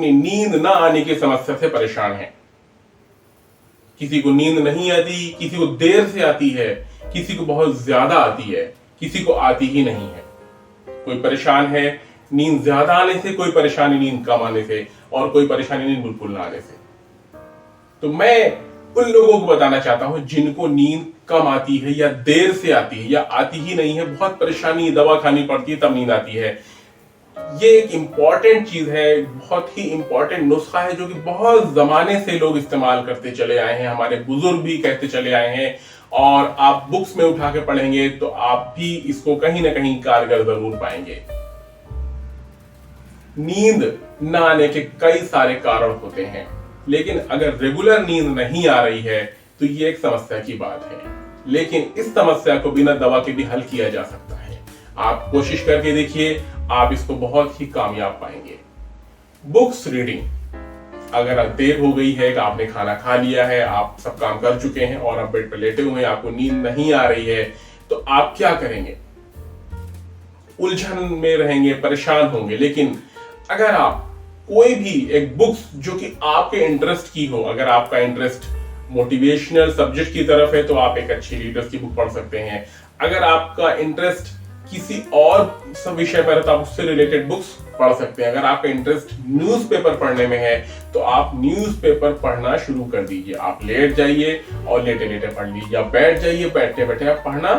नींद ना आने की समस्या से परेशान है। किसी को नींद नहीं आती, किसी को देर से आती है, किसी को बहुत ज्यादा आती है, किसी को आती ही नहीं है। कोई परेशान है नींद ज्यादा आने से, कोई परेशानी नींद कम आने से, और कोई परेशानी नींद बिल्कुल ना आने से। तो मैं उन लोगों को बताना चाहता हूं जिनको नींद कम आती है या देर से आती है या आती ही नहीं है, बहुत परेशानी, दवा खानी पड़ती है तब नींद आती है। ये एक इंपॉर्टेंट चीज है, बहुत ही इंपॉर्टेंट नुस्खा है जो कि बहुत जमाने से लोग इस्तेमाल करते चले आए हैं, हमारे बुजुर्ग भी कहते चले आए हैं, और आप बुक्स में उठा के पढ़ेंगे तो आप भी इसको कहीं ना कहीं कारगर जरूर पाएंगे। नींद न आने के कई सारे कारण होते हैं, लेकिन अगर रेगुलर नींद नहीं आ रही है तो ये एक समस्या की बात है, लेकिन इस समस्या को बिना दवा के भी हल किया जा सकता है। आप कोशिश करके देखिए, आप इसको बहुत ही कामयाब पाएंगे। बुक्स रीडिंग, अगर आप देर हो गई है कि आपने खाना खा लिया है, आप सब काम कर चुके हैं और आप बेड पर लेटे हुए हैं, आपको नींद नहीं आ रही है, तो आप क्या करेंगे? उलझन में रहेंगे, परेशान होंगे। लेकिन अगर आप कोई भी एक बुक्स जो कि आपके इंटरेस्ट की हो, अगर आपका इंटरेस्ट मोटिवेशनल सब्जेक्ट की तरफ है तो आप एक अच्छी लीडर्स की बुक पढ़ सकते हैं। अगर आपका इंटरेस्ट किसी और सब विषय पर है तो आप उससे रिलेटेड बुक्स पढ़ सकते हैं। अगर आपका इंटरेस्ट न्यूज़पेपर पढ़ने में है तो आप न्यूज़पेपर पढ़ना शुरू कर दीजिए। आप लेट जाइए और लेटे लेटे पढ़ लीजिए, या बैठ जाइए, बैठे बैठे आप पढ़ना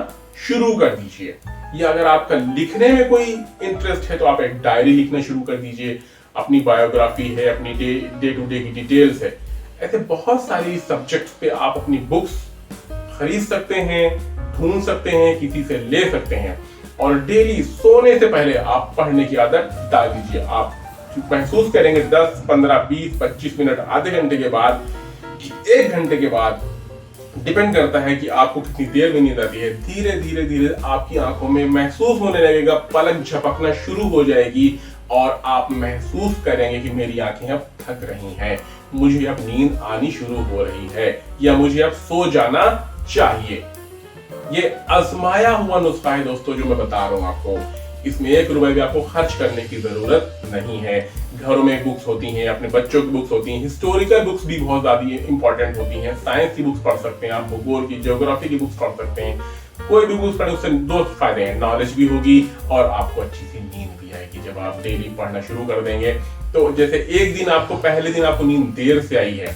शुरू कर दीजिए। या अगर आपका लिखने में कोई इंटरेस्ट है तो आप एक डायरी लिखना शुरू कर दीजिए, अपनी बायोग्राफी है, अपनी डे टू डे की डिटेल्स है। ऐसे बहुत सारी सब्जेक्ट्स पे आप अपनी बुक्स खरीद सकते हैं, ढूंढ सकते हैं, किसी से ले सकते हैं, और डेली सोने से पहले आप पढ़ने की आदत डाल दीजिए। आप महसूस करेंगे 10, 15, 20, 25 मिनट, आधे घंटे के बाद, 1 घंटे के बाद, डिपेंड करता है कि आपको कितनी देर में नींद आती है। धीरे धीरे धीरे आपकी आंखों में महसूस होने लगेगा, पलक झपकना शुरू हो जाएगी और आप महसूस करेंगे कि मेरी आंखें अब थक रही हैं, मुझे अब नींद आनी शुरू हो रही है, या मुझे अब सो जाना चाहिए। ये आजमाया हुआ नुस्खा है दोस्तों जो मैं बता रहा हूं आपको। इसमें 1 रुपए भी आपको खर्च करने की जरूरत नहीं है। घरों में बुक्स होती हैं, अपने बच्चों की बुक्स होती हैं, हिस्टोरिकल बुक्स भी बहुत ज्यादा इंपॉर्टेंट होती हैं। साइंस की बुक्स पढ़ सकते हैं आप, भूगोल की, ज्योग्राफी की बुक्स पढ़ सकते हैं। कोई भी बुक्स पढ़ने उससे 2 फायदे हैं, नॉलेज भी होगी और आपको अच्छी सी नींद भी आएगी जब आप डेली पढ़ना शुरू कर देंगे। तो जैसे एक दिन आपको, पहले दिन आपको नींद देर से आई है,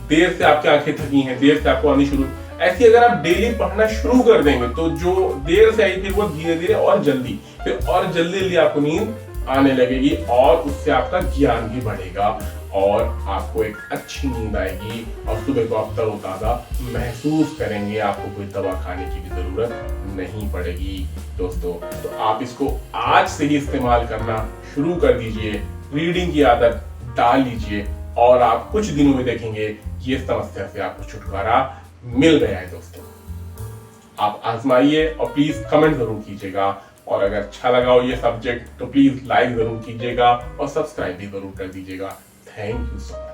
देर से आपकी आंखें थकी हैं, देर से आपको आनी शुरू, ऐसी अगर आप डेली पढ़ना शुरू कर देंगे तो जो देर से आई फिर वो धीरे धीरे और जल्दी, फिर और जल्दी आपको नींद आने लगेगी, और उससे आपका ज्ञान भी बढ़ेगा और आपको एक अच्छी नींद आएगी और सुबह को आप तरोताजा महसूस करेंगे। आपको कोई दवा खाने की भी जरूरत नहीं पड़ेगी दोस्तों। तो आप इसको आज से ही इस्तेमाल करना शुरू कर दीजिए, रीडिंग की आदत डाल लीजिए, और आप कुछ दिनों में देखेंगे ये समस्या से आपको छुटकारा मिल गया है दोस्तों। आप आजमाइए और प्लीज कमेंट जरूर कीजिएगा, और अगर अच्छा लगा हो ये सब्जेक्ट तो प्लीज लाइक जरूर कीजिएगा और सब्सक्राइब भी जरूर कर दीजिएगा। Thank you so much.